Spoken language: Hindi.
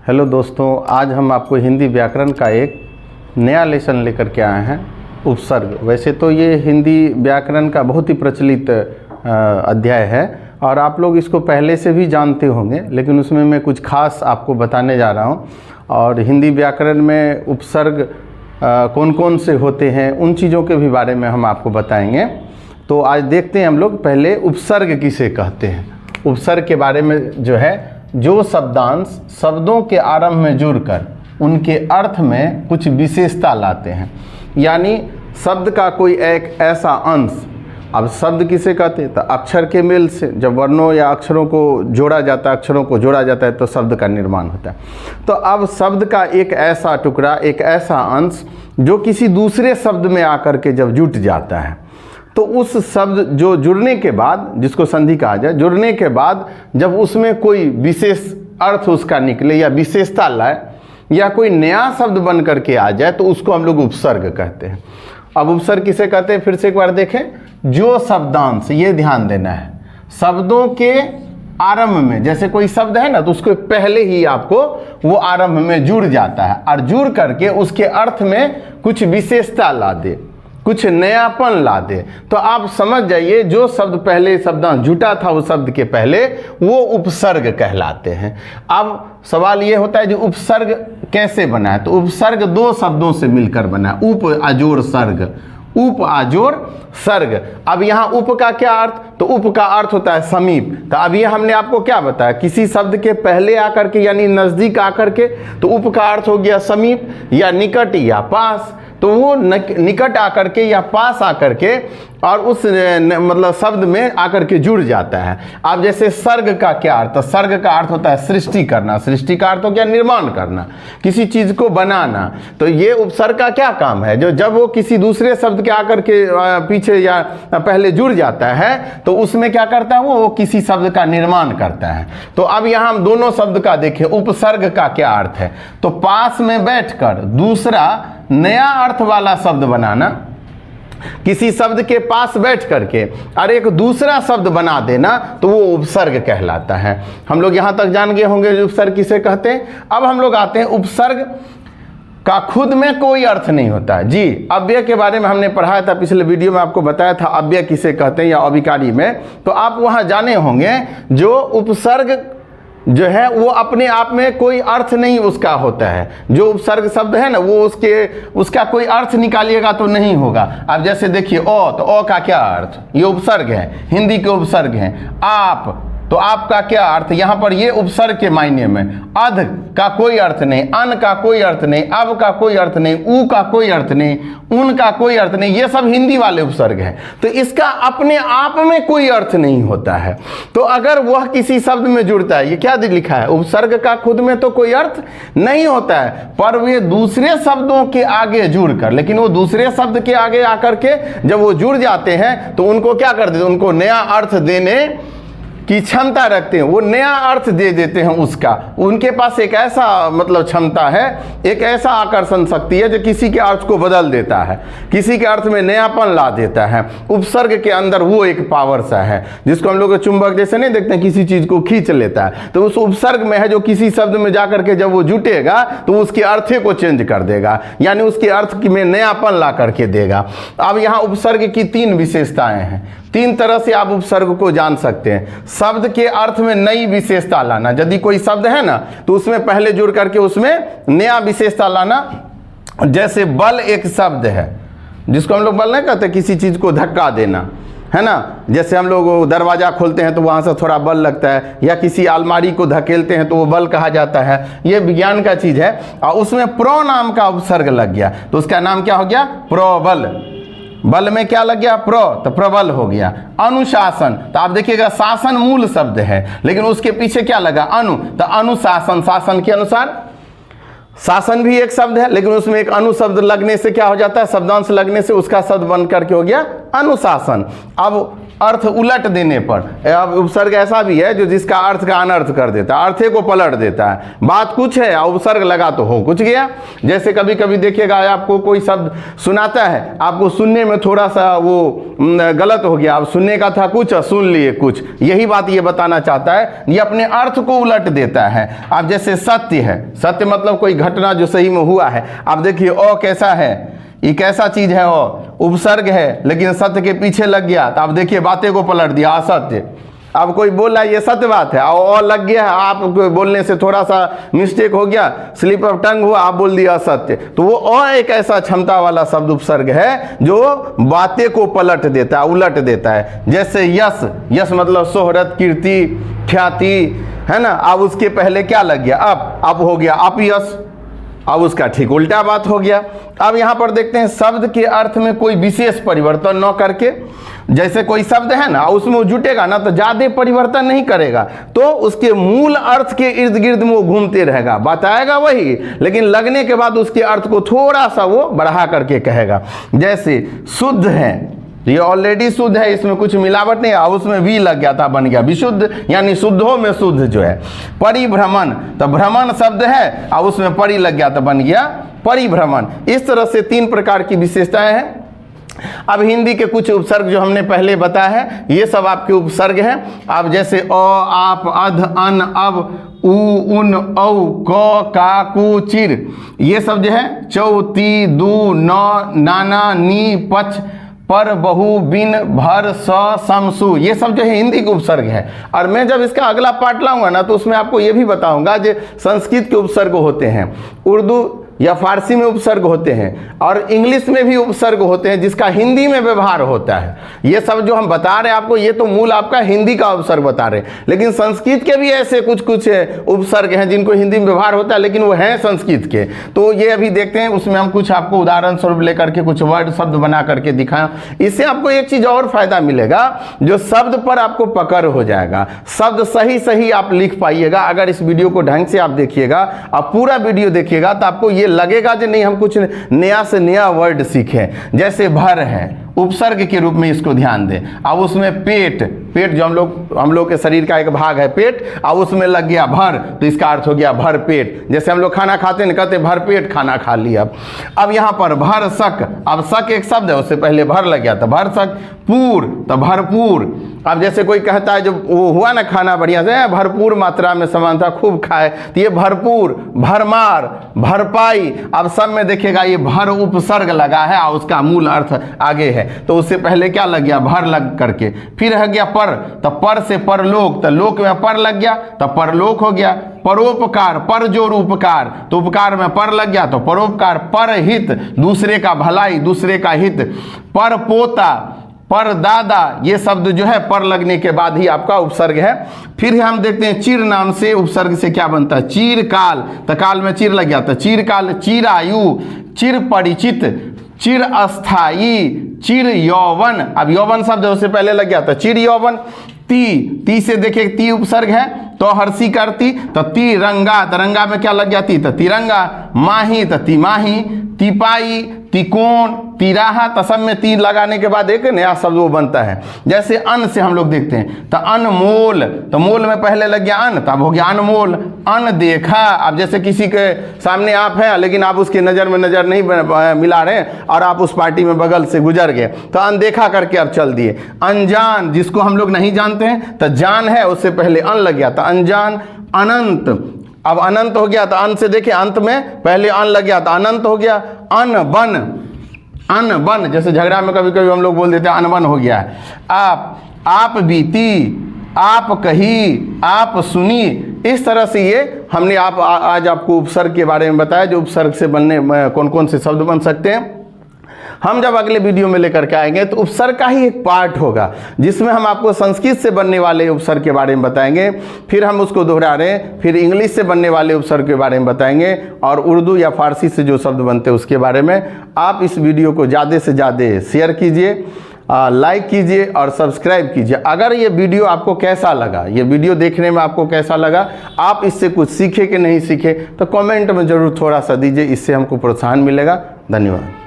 हेलो दोस्तों, आज हम आपको हिंदी व्याकरण का एक नया लेसन लेकर के आए हैं, उपसर्ग। वैसे तो ये हिंदी व्याकरण का बहुत ही प्रचलित अध्याय है और आप लोग इसको पहले से भी जानते होंगे, लेकिन उसमें मैं कुछ खास आपको बताने जा रहा हूँ। और हिंदी व्याकरण में उपसर्ग कौन कौन से होते हैं, उन चीज़ों के भी बारे में हम आपको बताएंगे। तो आज देखते हैं हम लोग पहले उपसर्ग किसे कहते हैं। उपसर्ग के बारे में जो है, जो शब्दांश शब्दों के आरंभ में जुड़कर उनके अर्थ में कुछ विशेषता लाते हैं, यानी शब्द का कोई एक ऐसा अंश। अब शब्द किसे कहते हैं? तो अक्षर के मेल से जब वर्णों या अक्षरों को जोड़ा जाता है, अक्षरों को जोड़ा जाता है तो शब्द का निर्माण होता है। तो अब शब्द का एक ऐसा टुकड़ा, एक ऐसा अंश जो किसी दूसरे शब्द में आकर के जब जुट जाता है, तो उस शब्द जो जुड़ने के बाद, जिसको संधि कहा जाए, जुड़ने के बाद जब उसमें कोई विशेष अर्थ उसका निकले या विशेषता लाए या कोई नया शब्द बन करके आ जाए, तो उसको हम लोग उपसर्ग कहते हैं। अब उपसर्ग किसे कहते हैं, फिर से एक बार देखें। जो शब्दांश, ये ध्यान देना है, शब्दों के आरंभ में, जैसे कोई शब्द है ना, तो उसको पहले ही आपको वो आरंभ में जुड़ जाता है और जुड़ करके उसके अर्थ में कुछ विशेषता ला दे, कुछ नयापन ला दे, तो आप समझ जाइए जो शब्द पहले शब्दांश जुटा था उस शब्द के पहले, वो उपसर्ग कहलाते हैं। अब सवाल ये होता है जो उपसर्ग कैसे बना है, तो उपसर्ग दो शब्दों से मिलकर बना है, उप अजोड़ सर्ग, उप अजोड़ सर्ग। अब यहाँ उप का क्या अर्थ, तो उप का अर्थ होता है समीप। तो अब ये हमने आपको क्या बताया, किसी शब्द के पहले आकर के यानी नजदीक आकर के, तो उप का अर्थ हो गया समीप या निकट या पास। तो वो निकट आकर के या पास आकर के और उस मतलब शब्द में आकर के जुड़ जाता है। अब जैसे सर्ग का क्या अर्थ, तो सर्ग का अर्थ होता है सृष्टि करना। सृष्टि का अर्थ हो गया निर्माण करना, किसी चीज को बनाना। तो ये उपसर्ग का क्या काम है, जो जब वो किसी दूसरे शब्द के आकर के पीछे या पहले जुड़ जाता है, तो उसमें क्या करता है, वो किसी शब्द का निर्माण करता है। तो अब यहाँ हम दोनों शब्द का देखें, उपसर्ग का क्या अर्थ है, तो पास में बैठकर दूसरा नया अर्थ वाला शब्द बनाना, किसी शब्द के पास बैठ करके और एक दूसरा शब्द बना देना, तो वो उपसर्ग कहलाता है। हम लोग यहां तक जान गए होंगे उपसर्ग किसे कहते हैं। अब हम लोग आते हैं, उपसर्ग का खुद में कोई अर्थ नहीं होता है जी। अव्यय के बारे में हमने पढ़ाया था, पिछले वीडियो में आपको बताया था अव्यय किसे कहते हैं या अविकारी में, तो आप वहां जाने होंगे जो उपसर्ग जो है वो अपने आप में कोई अर्थ नहीं उसका होता है। जो उपसर्ग शब्द है ना, वो उसका कोई अर्थ निकालिएगा तो नहीं होगा। अब जैसे देखिए ओ, तो ओ का क्या अर्थ, ये उपसर्ग है, हिंदी के उपसर्ग है। आप, तो आपका क्या अर्थ, यहां पर ये उपसर्ग के मायने में। अध का कोई अर्थ नहीं, अन का कोई अर्थ नहीं, अब का कोई अर्थ नहीं, ऊ का कोई अर्थ नहीं, उन का कोई अर्थ नहीं, ये सब हिंदी वाले उपसर्ग है। तो इसका अपने आप में कोई अर्थ नहीं होता है। तो अगर वह किसी शब्द में जुड़ता है, ये क्या लिखा है, उपसर्ग का खुद में तो कोई अर्थ नहीं होता है, पर वे दूसरे शब्दों के आगे जुड़कर, लेकिन वो दूसरे शब्द के आगे आकर के जब वो जुड़ जाते हैं, तो उनको क्या कर देते, उनको नया अर्थ देने की क्षमता रखते हैं, वो नया अर्थ दे देते हैं उसका। उनके पास एक ऐसा मतलब क्षमता है, एक ऐसा आकर्षण शक्ति है जो किसी के अर्थ को बदल देता है, किसी के अर्थ में नयापन ला देता है। उपसर्ग के अंदर वो एक पावर सा है, जिसको हम लोग चुंबक जैसे नहीं देखते हैं, किसी चीज को खींच लेता है, तो उस उपसर्ग में है जो किसी शब्द में जाकर के जब वो जुटेगा तो उसके अर्थे को चेंज कर देगा, यानी उसके अर्थ में नयापन ला करके देगा। अब यहाँ उपसर्ग की तीन विशेषताएं हैं, तीन तरह से आप उपसर्ग को जान सकते हैं। शब्द के अर्थ में नई विशेषता लाना, यदि कोई शब्द है ना, तो उसमें पहले जुड़ करके उसमें नया विशेषता लाना। जैसे बल एक शब्द है, जिसको हम लोग बल नहीं कहते, किसी चीज को धक्का देना, है ना। जैसे हम लोग दरवाजा खोलते हैं तो वहां से थोड़ा बल लगता है, या किसी अलमारी को धकेलते हैं तो वो बल कहा जाता है। ये विज्ञान का चीज है। और उसमें प्रो नाम का उपसर्ग लग गया, तो उसका नाम क्या हो गया, प्रोबल। बल में क्या लग गया, प्रो, तो प्रबल हो गया। अनुशासन, तो आप देखिएगा शासन मूल शब्द है, लेकिन उसके पीछे क्या लगा, अनु, तो अनुशासन, शासन के अनुसार। शासन भी एक शब्द है, लेकिन उसमें एक अनु शब्द लगने से क्या हो जाता है, शब्दांश लगने से उसका शब्द बन करके हो गया अनुशासन। अब अर्थ उलट देने पर। अब उपसर्ग ऐसा भी है जो जिसका अर्थ का अनर्थ कर देता है, अर्थे को पलट देता है। बात कुछ है और उपसर्ग लगा तो हो कुछ गया। जैसे कभी कभी देखिएगा आपको कोई शब्द सुनाता है, आपको सुनने में थोड़ा सा वो गलत हो गया, अब सुनने का था कुछ और सुन लिए कुछ, यही बात ये बताना चाहता है, ये अपने अर्थ को उलट देता है। अब जैसे सत्य है, सत्य मतलब कोई घटना जो सही में हुआ है। अब देखिए ओ कैसा है, ये कैसा चीज है, ओ उपसर्ग है लेकिन सत्य के पीछे लग गया, तो अब देखिए बातें को पलट दिया, असत्य। अब कोई बोल रहा है ये सत्य बात है और लग गया है, आप बोलने से थोड़ा सा मिस्टेक हो गया, स्लिप ऑफ टंग हुआ, आप बोल दिया असत्य। तो वो और एक ऐसा क्षमता वाला शब्द उपसर्ग है जो बातें को पलट देता है, उलट देता है। जैसे यश, यश मतलब शोहरत, कीर्ति, ख्याति, है ना। अब उसके पहले क्या लग गया, अब हो गया अपयश, अब उसका ठीक उल्टा बात हो गया। अब यहां पर देखते हैं शब्द के अर्थ में कोई विशेष परिवर्तन न करके, जैसे कोई शब्द है ना उसमें वो जुटेगा ना तो ज्यादा परिवर्तन नहीं करेगा, तो उसके मूल अर्थ के इर्द गिर्द में वो घूमते रहेगा, बताएगा वही लेकिन लगने के बाद उसके अर्थ को थोड़ा सा वो बढ़ा करके कहेगा। जैसे शुद्ध है, ये ऑलरेडी शुद्ध है, इसमें कुछ मिलावट नहीं है, उसमें भी लग गया था, बन गया विशुद्ध, यानी शुद्धों में शुद्ध जो है। परिभ्रमण, तो भ्रमण शब्द है और उसमें परि लग गया तो बन गया परिभ्रमण। इस तरह से 3 प्रकार की विशेषताएं हैं। अब हिंदी के कुछ उपसर्ग जो हमने पहले बताया है, ये सब आपके उपसर्ग हैं। अब जैसे अ, आप, अध, अन, अब, उ, उन, औ, क, का, कु, चिर, ये सब जो है चौ, ती, दू, न, नाना, नी, पच, पर, बहु, बिन, भर, स, सम, सु, ये सब जो है हिंदी के उपसर्ग है। और मैं जब इसका अगला पार्ट लाऊंगा ना तो उसमें आपको ये भी बताऊंगा जो संस्कृत के उपसर्ग होते हैं, उर्दू या फारसी में उपसर्ग होते हैं और इंग्लिश में भी उपसर्ग होते हैं जिसका हिंदी में व्यवहार होता है। ये सब जो हम बता रहे हैं आपको, ये तो मूल आपका हिंदी का उपसर्ग बता रहे हैं, लेकिन संस्कृत के भी ऐसे कुछ कुछ उपसर्ग हैं जिनको हिंदी में व्यवहार होता है लेकिन वो हैं संस्कृत के। तो ये अभी देखते हैं, उसमें हम कुछ आपको उदाहरण स्वरूप लेकर के कुछ वर्ड शब्द बना करके दिखाएं। इससे आपको एक चीज और फायदा मिलेगा, जो शब्द पर आपको पकड़ हो जाएगा, शब्द सही सही आप लिख पाइएगा। अगर इस वीडियो को ढंग से आप देखिएगा, आप पूरा वीडियो देखिएगा तो आपको ये लगेगा कि नहीं हम कुछ नया से नया वर्ड सीखें। जैसे भर है, उपसर्ग के रूप में इसको ध्यान दें। अब उसमें पेट, पेट जो हम लोग के शरीर का एक भाग है पेट, अब उसमें लग गया भर, तो इसका अर्थ हो गया भर पेट। जैसे हम लोग खाना खाते हैं कहते भर पेट खाना खा लिया। अब यहाँ पर भर सक, अब सक एक शब्द है, उससे पहले भर लग गया तो भर सक, पूर तो भरपूर। अब जैसे कोई कहता है जो वो हुआ ना खाना बढ़िया से, भरपूर मात्रा में सामान था खूब खाए, तो ये भरपूर, भरमार, भरपाई। अब सब में देखिएगा ये भर उपसर्ग लगा है और उसका मूल अर्थ आगे है, तो उससे पहले क्या लग गया भर लग करके। फिर रह गया पर, तो पर से परलोक, तो लोक में पर लग गया तो परलोक हो गया। परोपकार, पर जोर उपकार, तो उपकार में पर लग गया तो परोपकार। पर हित, दूसरे का भलाई, दूसरे का हित। पर पोता, पर दादा, ये शब्द जो है पर लगने के बाद ही आपका उपसर्ग है। फिर हम देखते हैं चिर नाम से उपसर्ग से क्या बनता है, चीरकाल, तो काल में चिर लग गया तो चीरकाल। चिरायु, चिर परिचित, चिर अस्थाई, चिर यौवन। अब यौवन शब्द उससे पहले लग गया तो चिर यौवन। ती से देखिए ती उपसर्ग है तो हर्षी करती, तो तिरंगा, तरंगा में क्या लग गया ती, तो तिरंगा। माही तो तिमाही, तिपाई, तिकोण, तिराहा, तो सब में तीन लगाने के बाद एक नया शब्द वो बनता है। जैसे अन से हम लोग देखते हैं तो अनमोल, तो मोल में पहले लग गया अन, तब हो गया अनमोल। अनदेखा, अब जैसे किसी के सामने आप हैं लेकिन आप उसके नज़र में नज़र नहीं मिला रहे और आप उस पार्टी में बगल से गुजर गए तो अनदेखा करके अब चल दिए। अनजान, जिसको हम लोग नहीं जानते हैं तो जान है उससे पहले अन लग गया तो अनजान। अनंत, अब अनंत हो गया तो अन से देखिए अंत में पहले अन लग गया तो अनंत हो गया। अनबन, अनबन, जैसे झगड़ा में कभी कभी हम लोग बोल देते हैं अनबन हो गया है। आप बीती, आप कही, आप सुनी, इस तरह से ये हमने आज आपको उपसर्ग के बारे में बताया, जो उपसर्ग से बनने कौन कौन से शब्द बन सकते हैं। हम जब अगले वीडियो में लेकर के आएंगे तो उपसर्ग का ही एक पार्ट होगा जिसमें हम आपको संस्कृत से बनने वाले उपसर्ग के बारे में बताएंगे, फिर हम उसको दोहरा रहे हैं, फिर इंग्लिश से बनने वाले उपसर्ग के बारे में बताएंगे और उर्दू या फारसी से जो शब्द बनते हैं उसके बारे में। आप इस वीडियो को ज़्यादा से ज़्यादा शेयर कीजिए, लाइक कीजिए और सब्सक्राइब कीजिए। अगर ये वीडियो आपको कैसा लगा, ये वीडियो देखने में आपको कैसा लगा, आप इससे कुछ सीखे कि नहीं सीखे, तो कमेंट में ज़रूर थोड़ा सा दीजिए, इससे हमको प्रोत्साहन मिलेगा। धन्यवाद।